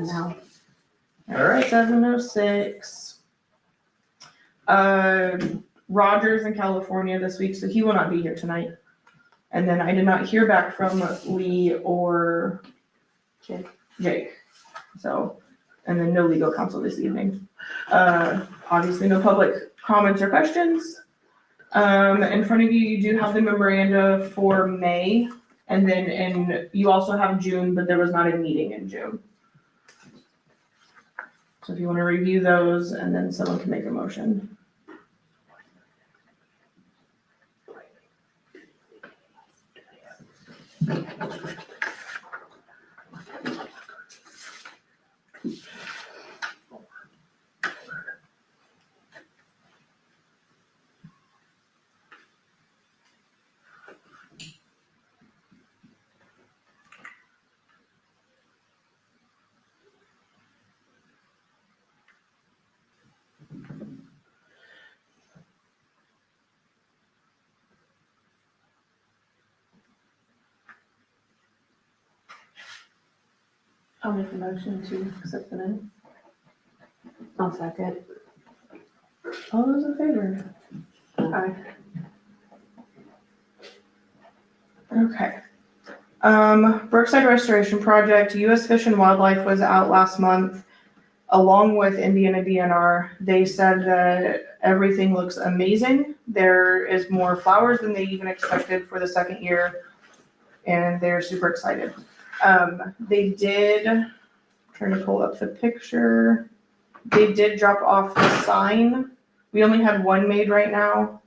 7 now. All right. 7:06. Roger's in California this week, so he will not be here tonight. And then I did not hear back from Lee or Jake. So, and then no legal counsel this evening. Obviously no public comments or questions. In front of you, you do have the memoranda for May, and then you also have June, but there was not a meeting in June. So if you want to review those, and then someone can make a motion. I'll make a motion to accept the minutes. I'll second. All those in favor? Aye. Okay. Brookside Restoration Project, US Fish and Wildlife was out last month along with Indiana DNR. They said that everything looks amazing. There is more flowers than they even expected for the second year, and they're super excited. They did, trying to pull up the picture. They did drop off the sign. We only had one made right now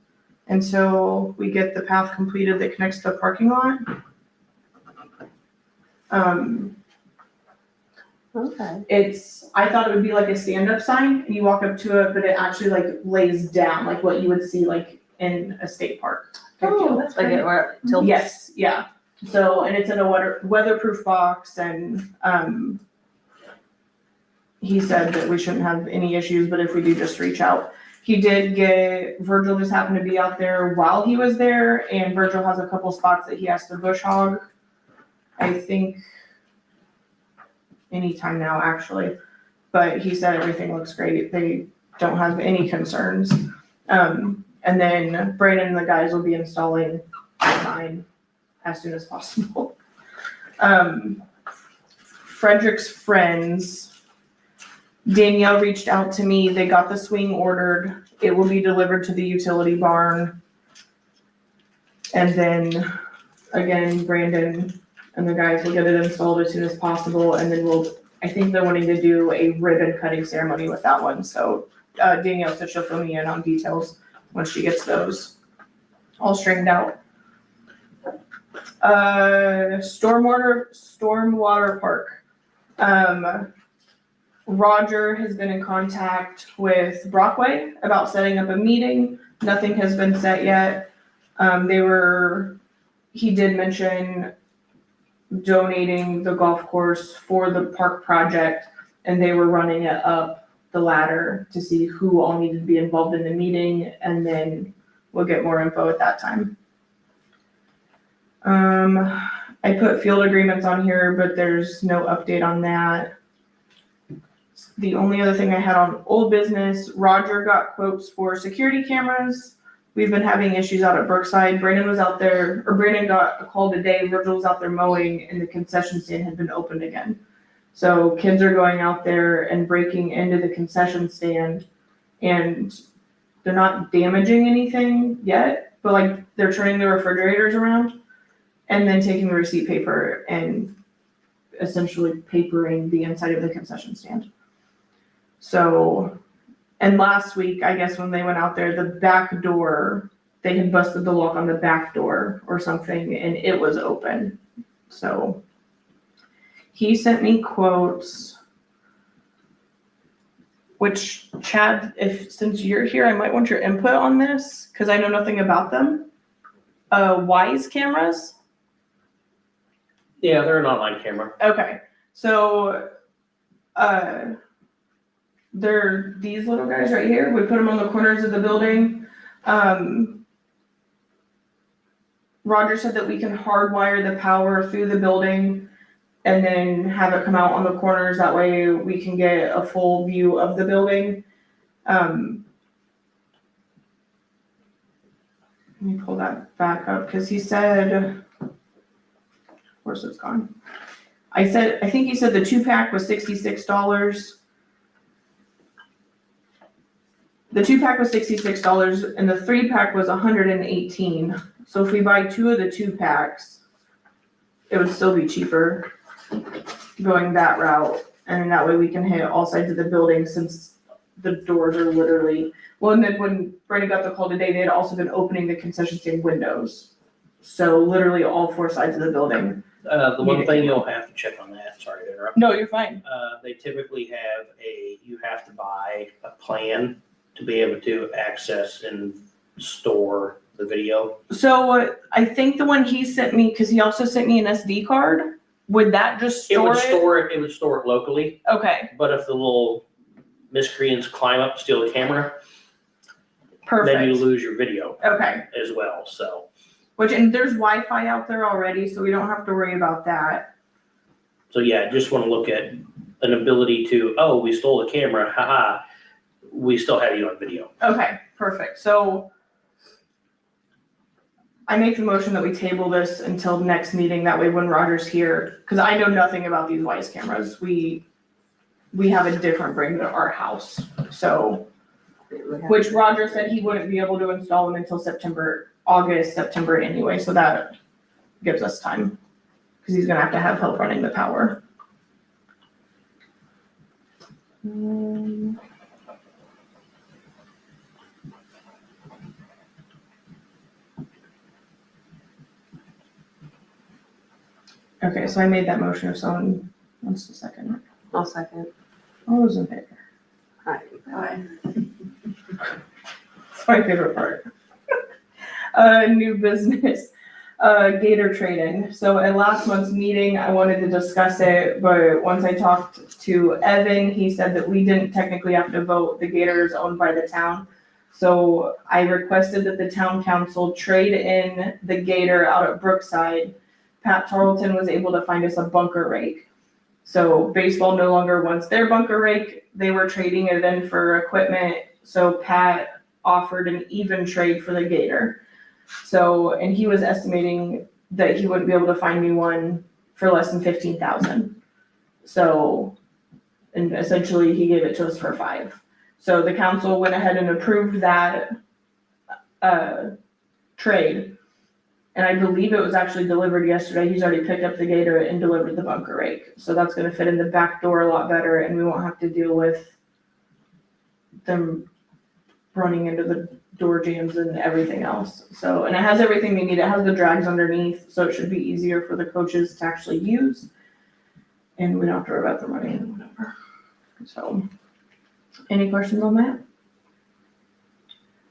until we get the path completed that connects to the parking lot. Okay. I thought it would be like a stand-up sign, and you walk up to it, but it actually like lays down, like what you would see like in a state park. Oh, that's like it where it tilts. Yes, yeah. So, and it's in a weatherproof box, and he said that we shouldn't have any issues, but if we do, just reach out. He did Virgil just happened to be out there while he was there, and Virgil has a couple spots that he has to bush hog. I think anytime now, actually. But he said everything looks great. They don't have any concerns. And then Brandon and the guys will be installing the sign as soon as possible. Frederick's friends, Danielle reached out to me. They got the swing ordered. It will be delivered to the utility barn. And then again, Brandon and the guys will get it installed as soon as possible. And then I think they're wanting to do a ribbon cutting ceremony with that one. So Danielle said she'll fill me in on details once she gets those all straightened out. Stormwater park. Roger has been in contact with Brockway about setting up a meeting. Nothing has been set yet. He did mention donating the golf course for the park project, and they were running it up the ladder to see who all needed to be involved in the meeting, and then we'll get more info at that time. I put field agreements on here, but there's no update on that. The only other thing I had on old business, Roger got quotes for security cameras. We've been having issues out at Brookside. Brandon got a call today. Virgil was out there mowing, and the concession stand had been opened again. So kids are going out there and breaking into the concession stand, and they're not damaging anything yet, but like they're turning the refrigerators around and then taking the receipt paper and essentially papering the inside of the concession stand. So, and last week, I guess when they went out there, the back door, they had busted the lock on the back door or something, and it was open. So he sent me quotes, which Chad, since you're here, I might want your input on this because I know nothing about them. Wise cameras. Yeah, they're an online camera. Okay, so they're these little guys right here. We put them on the corners of the building. Roger said that we can hardwire the power through the building. and then have it come out on the corners, that way we can get a full view of the building. Let me pull that back up, cause he said, of course it's gone. I think he said the 2-pack was $66. The 2-pack was $66 and the 3-pack was $118. So if we buy 2 of the 2-packs, it would still be cheaper going that route. And that way we can hit all sides of the building since the doors are literally, well, and then when Brenda got the call today, they had also been opening the concession stand windows. So literally all 4 sides of the building. The one thing you'll have to check on that, sorry to interrupt. No, you're fine. They typically have you have to buy a plan to be able to access and store the video. So I think the one he sent me, cause he also sent me an SD card, would that just It would store it? store it would store it locally, Okay, but if the little miscreants climb up, steal the camera, then you perfect. lose your video Okay, as well, so. and there's Wi-Fi out there already, so we don't have to worry about that. So yeah, just wanna look at an ability to, oh, we stole the camera, haha, we still have you on video. Okay, perfect. So I make the motion that we table this until next meeting. That way when Roger's here, because I know nothing about these Wise cameras. We have a different brain at our house. So, which Roger said he wouldn't be able to install them until August, September anyway. So that gives us time because he's gonna have to have help running the power. Okay, so I made that motion. If someone wants to second it. I'll second. All those in favor? Aye. It's my favorite part. New business, gator trading. So at last month's meeting, I wanted to discuss it, but once I talked to Evan, he said that we didn't technically have to vote. The gator is owned by the town. So I requested that the town council trade in the gator out at Brookside. Pat Tarleton was able to find us a bunker rake. So baseball no longer wants their bunker rake. They were trading it in for equipment. So Pat offered an even trade for the gator. So, and he was estimating that he wouldn't be able to find me one for less than 15,000. So, and essentially he gave it to us for 5. So the council went ahead and approved that trade. And I believe it was actually delivered yesterday. He's already picked up the gator and delivered the bunker rake. So that's gonna fit in the back door a lot better and we won't have to deal with them running into the door jams and everything else. So, and it has everything we need. It has the drags underneath, so it should be easier for the coaches to actually use. And we don't have to worry about them running and whatever. So, any questions on that?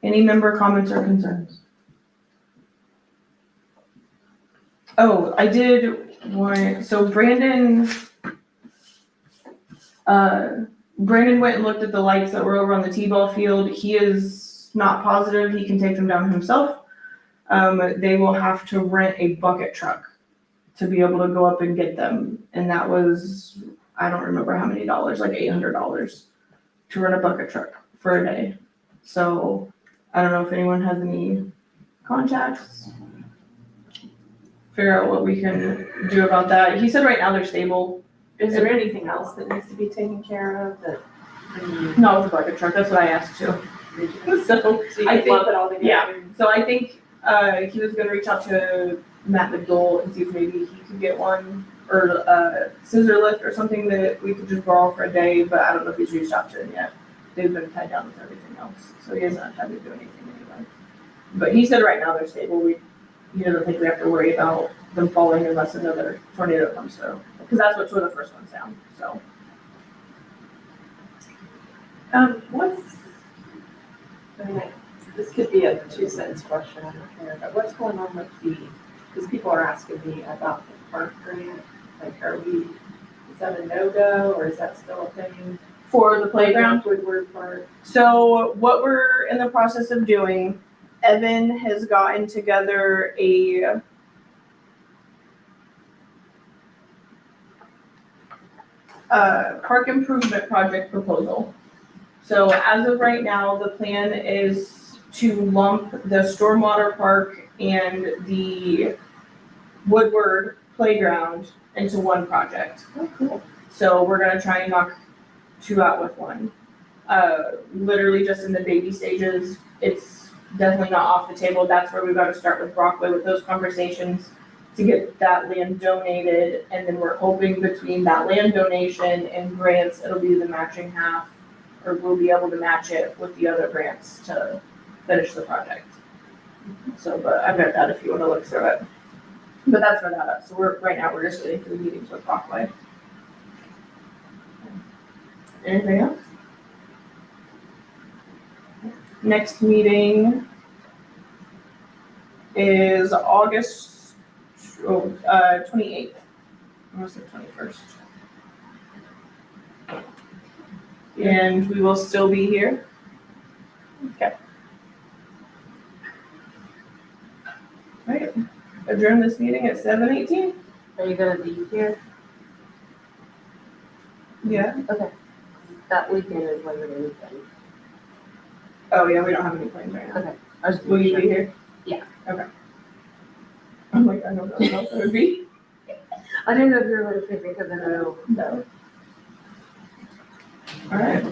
Any member comments or concerns? Oh, I did one, so Brandon went and looked at the lights that were over on the T-ball field. He is not positive he can take them down himself. They will have to rent a bucket truck to be able to go up and get them. And that was, I don't remember how many dollars, like $800 to rent a bucket truck for a day. So I don't know if anyone has any contacts. Figure out what we can do about that. He said right now they're stable. Is there anything else that needs to be taken care of that? No, it's a bucket truck, that's what I asked too. So So you I can lump it all together? yeah. So I think, he was gonna reach out to Matt McDowell and see if maybe he could get one, or a scissor lift or something that we could just borrow for a day, but I don't know if he's reached out to him yet. They've been tied down with everything else, so he hasn't had time to do anything anyway. But he said right now they're stable, he doesn't think we have to worry about them falling unless another tornado comes through, because that's what tore the first ones down, so. This could be a 2-sentence question, I don't care, but what's going on with because people are asking me about the park grant, like is that a no-go, or is that still a thing? For the playground? Woodward Park. So what we're in the process of doing, Evan has gotten together park improvement project proposal. So as of right now, the plan is to lump the stormwater park and the Woodward playground into one project. Oh, cool. So we're gonna try and knock two out with one. Literally just in the baby stages, it's definitely not off the table. That's where we gotta start with Brockway with those conversations to get that land donated. And then we're hoping between that land donation and grants, it'll be the matching half, or we'll be able to match it with the other grants to finish the project. So, but I've got that if you wanna look through it. But that's where that is. So right now, we're just waiting for the meetings with Brockway. Anything else? Next meeting is August 28th. I want to say 21st. And we will still be here. Okay. Right. Adjourn this meeting at 7:18. Are you gonna be here? Yeah. That weekend is Labor Day weekend. Oh, yeah, we don't have any plans right now. Okay. I was Will you be here? Yeah. Okay. I'm like, I don't know what else it would be. I didn't know if you were gonna fit because I know. No. All right.